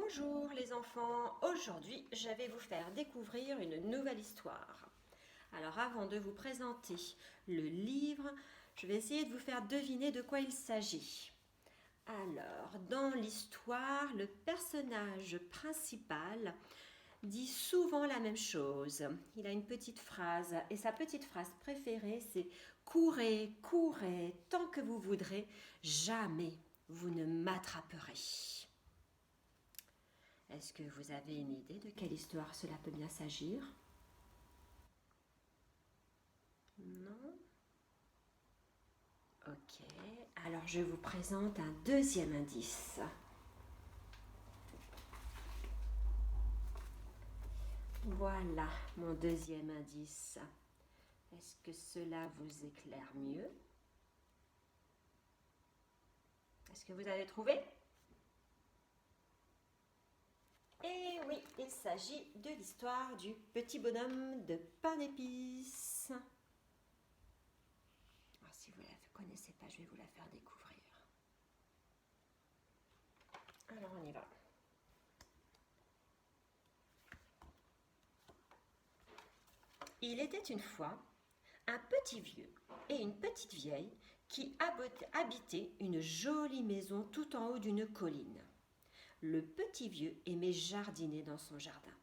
Bonjour les enfants, aujourd'hui je vais vous faire découvrir une nouvelle histoire. Alors avant de vous présenter le livre, je vais essayer de vous faire deviner de quoi il s'agit. Alors, dans l'histoire, le personnage principal dit souvent la même chose. Il a une petite phrase et sa petite phrase préférée c'est « Courez, courez, tant que vous voudrez, jamais vous ne m'attraperez ». Est-ce que vous avez une idée de quelle histoire cela peut bien s'agir? Non? Ok, alors je vous présente un deuxième indice. Voilà mon deuxième indice. Est-ce que cela vous éclaire mieux? Est-ce que vous avez trouvé? Eh oui, il s'agit de l'histoire du petit bonhomme de pain d'épices. Alors, si vous ne la connaissez pas, je vais vous la faire découvrir. Alors, on y va. Il était une fois un petit vieux et une petite vieille qui habitaient une jolie maison tout en haut d'une colline. Le petit vieux aimait jardiner dans son jardin.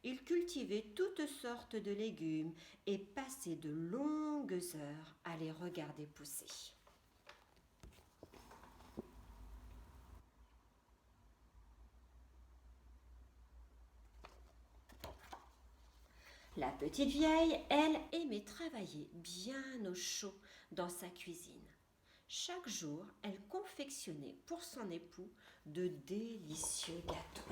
Il cultivait toutes sortes de légumes et passait de longues heures à les regarder pousser. La petite vieille, elle, aimait travailler bien au chaud dans sa cuisine. Chaque jour, elle confectionnait pour son époux de délicieux gâteaux.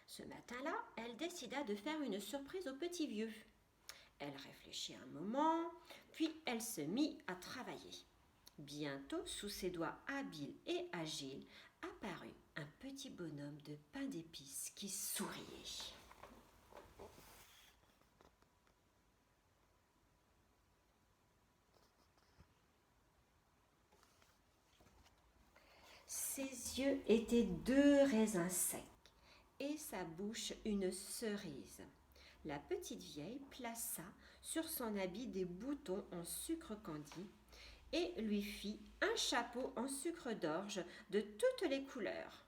Ce matin-là, elle décida de faire une surprise au petit vieux. Elle réfléchit un moment, puis elle se mit à travailler. Bientôt, sous ses doigts habiles et agiles, apparut un petit bonhomme de pain d'épices qui souriait. Ses yeux étaient deux raisins secs et sa bouche une cerise. La petite vieille plaça sur son habit des boutons en sucre candi et lui fit un chapeau en sucre d'orge de toutes les couleurs.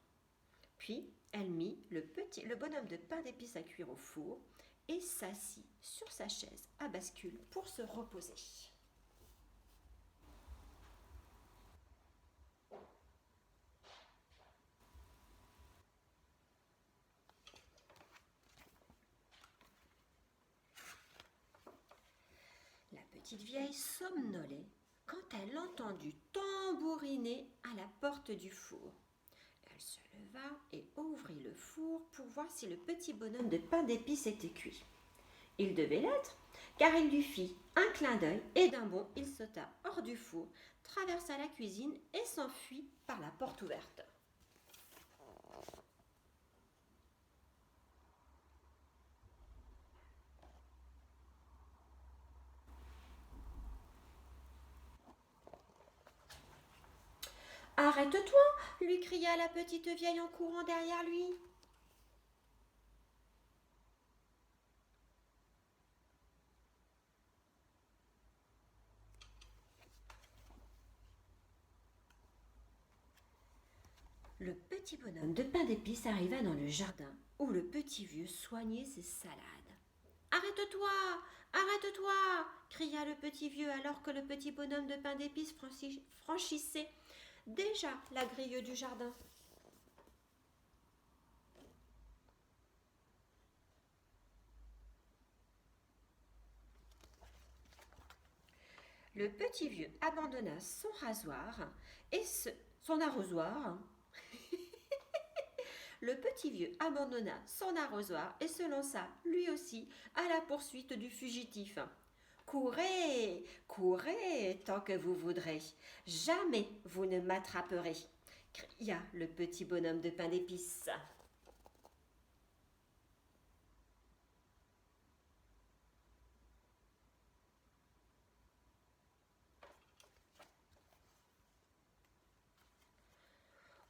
Puis elle mit le bonhomme de pain d'épices à cuire au four et s'assit sur sa chaise à bascule pour se reposer. La petite vieille somnolait quand elle entendit tambouriner à la porte du four. Elle se leva et ouvrit le four pour voir si le petit bonhomme de pain d'épices était cuit. Il devait l'être, car il lui fit un clin d'œil et d'un bond il sauta hors du four, traversa la cuisine et s'enfuit par la porte ouverte. Arrête-toi, lui cria la petite vieille en courant derrière lui. Le petit bonhomme de pain d'épices arriva dans le jardin où le petit vieux soignait ses salades. Arrête-toi, arrête-toi, cria le petit vieux alors que le petit bonhomme de pain d'épices franchissait déjà la grille du jardin. Le petit vieux abandonna son rasoir et son arrosoir. Le petit vieux abandonna son arrosoir et se lança, lui aussi, à la poursuite du fugitif. Courez, courez, tant que vous voudrez. Jamais vous ne m'attraperez, cria le petit bonhomme de pain d'épices.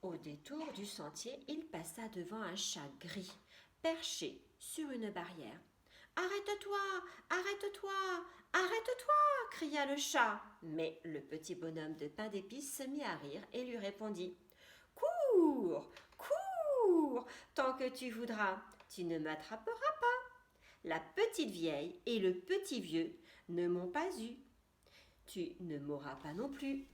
Au détour du sentier, il passa devant un chat gris, perché sur une barrière. Arrête-toi, arrête-toi, arrête-toi, cria le chat. Mais le petit bonhomme de pain d'épices se mit à rire et lui répondit. Cours, cours, tant que tu voudras, tu ne m'attraperas pas. La petite vieille et le petit vieux ne m'ont pas eu. Tu ne m'auras pas non plus.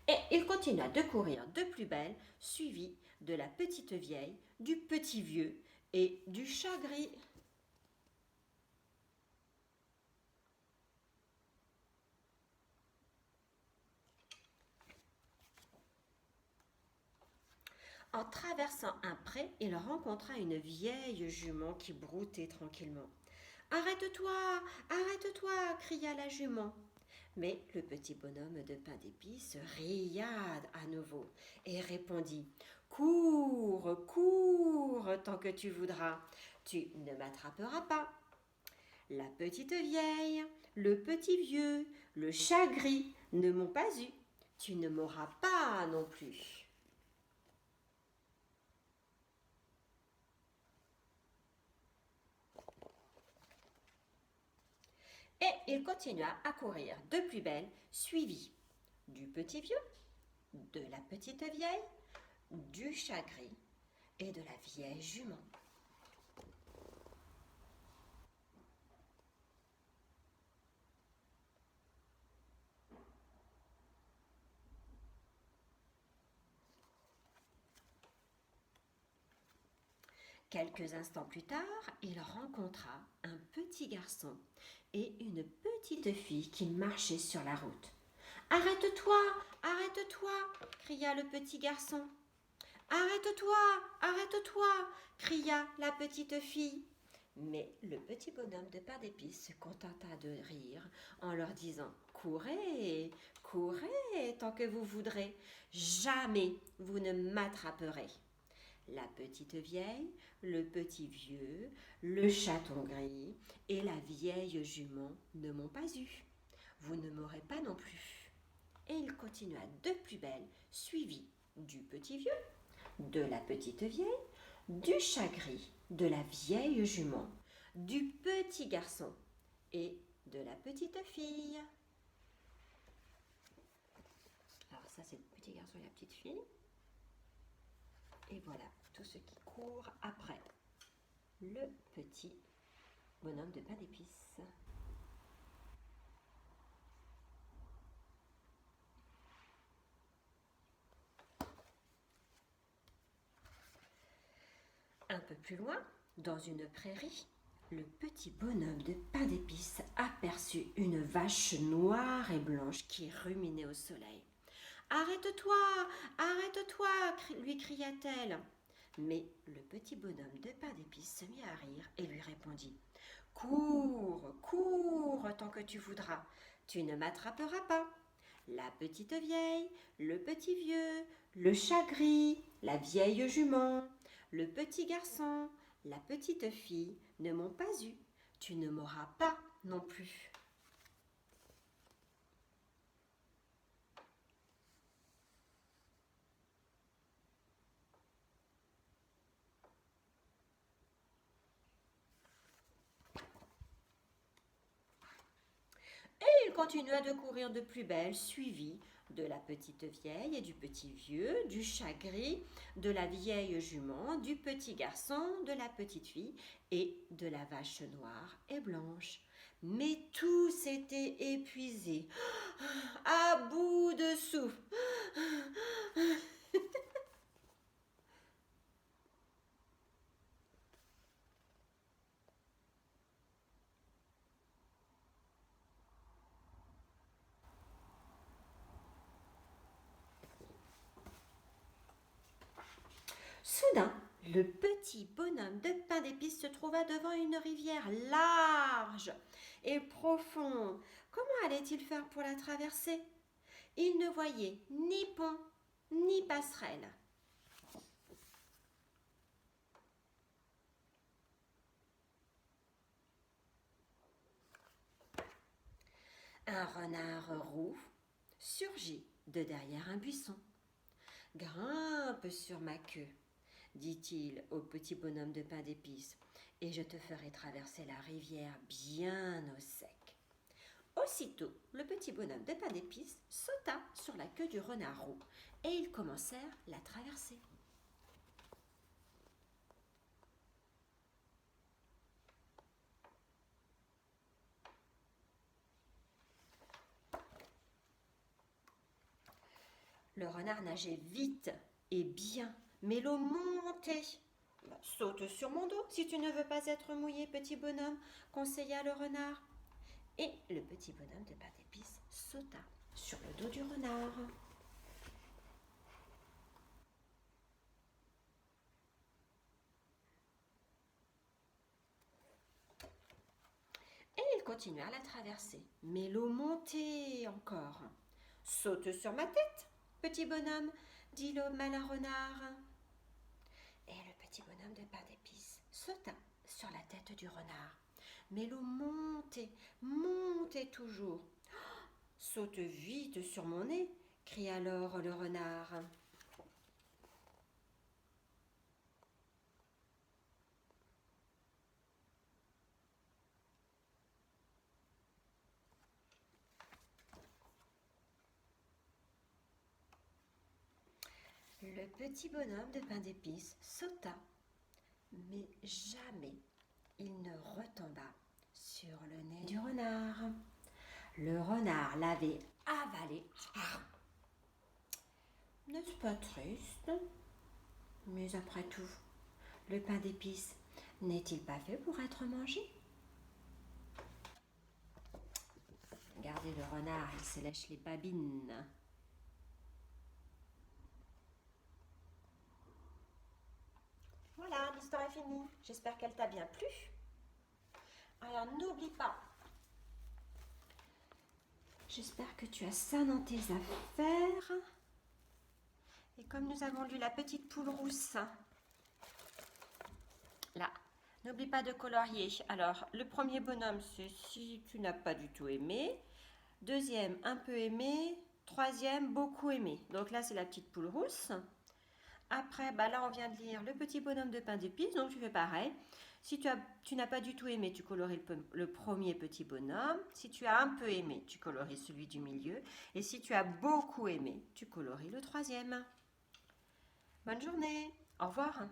Et il continua de courir de plus belle, suivi de la petite vieille, du petit vieux et du chat gris. En traversant un pré, il rencontra une vieille jument qui broutait tranquillement. Arrête-toi, arrête-toi, cria la jument. Mais le petit bonhomme de pain d'épices ria à nouveau et répondit. Cours, cours, tant que tu voudras, tu ne m'attraperas pas. La petite vieille, le petit vieux, le chat gris ne m'ont pas eu. Tu ne m'auras pas non plus. Et il continua à courir de plus belle, suivi du petit vieux, de la petite vieille, du chat gris et de la vieille jument. Quelques instants plus tard, il rencontra un petit garçon et une petite fille qui marchaient sur la route. Arrête-toi, arrête-toi, cria le petit garçon. Arrête-toi, arrête-toi, cria la petite fille. Mais le petit bonhomme de pain d'épices se contenta de rire en leur disant courez, courez tant que vous voudrez, jamais vous ne m'attraperez. La petite vieille, le petit vieux, le chaton gris et la vieille jument ne m'ont pas eu. Vous ne m'aurez pas non plus. Et il continua de plus belle, suivi du petit vieux, de la petite vieille, du chat gris, de la vieille jument, du petit garçon et de la petite fille. Alors ça c'est le petit garçon et la petite fille. Et voilà tout ce qui court après le petit bonhomme de pain d'épices. Un peu plus loin, dans une prairie, le petit bonhomme de pain d'épices aperçut une vache noire et blanche qui ruminait au soleil. Arrête-toi, arrête-toi, lui cria-t-elle. Mais le petit bonhomme de pain d'épices se mit à rire et lui répondit. Cours, cours tant que tu voudras, tu ne m'attraperas pas. La petite vieille, le petit vieux, le chat gris, la vieille jument, le petit garçon, la petite fille ne m'ont pas eu. Tu ne m'auras pas non plus. Et il continua de courir de plus belle, suivi de la petite vieille et du petit vieux, du chat gris, de la vieille jument, du petit garçon, de la petite fille et de la vache noire et blanche. Mais tous étaient épuisés, à bout de souffle. Soudain, le petit bonhomme de pain d'épices se trouva devant une rivière large et profonde. Comment allait-il faire pour la traverser? Il ne voyait ni pont ni passerelle. Un renard roux surgit de derrière un buisson. Grimpe sur ma queue, dit-il au petit bonhomme de pain d'épices, et je te ferai traverser la rivière bien au sec. Aussitôt, le petit bonhomme de pain d'épices sauta sur la queue du renard roux, et ils commencèrent la traversée. Le renard nageait vite et bien, mais l'eau montait. Saute sur mon dos si tu ne veux pas être mouillé, petit bonhomme, conseilla le renard. Et le petit bonhomme de pain d'épices sauta sur le dos du renard. Et ils continuèrent la traversée, mais l'eau montait encore. Saute sur ma tête, petit bonhomme, dit le malin renard. Et le petit bonhomme de pain d'épices sauta sur la tête du renard. Mais l'eau montait, montait toujours. Saute vite sur mon nez, cria alors le renard. Le petit bonhomme de pain d'épices sauta, mais jamais il ne retomba sur le nez du renard. Le renard l'avait avalé. N'est-ce pas triste? Mais après tout, le pain d'épices n'est-il pas fait pour être mangé? Regardez le renard, il se lèche les babines. Voilà, l'histoire est finie. J'espère qu'elle t'a bien plu. Alors n'oublie pas, j'espère que tu as ça dans tes affaires. Et comme nous avons lu La petite poule rousse, là, n'oublie pas de colorier. Alors, le premier bonhomme, c'est si tu n'as pas du tout aimé. Deuxième, un peu aimé. Troisième, beaucoup aimé. Donc là, c'est la petite poule rousse. Après, là, on vient de lire Le petit bonhomme de pain d'épices. Donc, tu fais pareil. Si tu n'as pas du tout aimé, tu colories le premier petit bonhomme. Si tu as un peu aimé, tu colories celui du milieu. Et si tu as beaucoup aimé, tu colories le troisième. Bonne journée. Au revoir.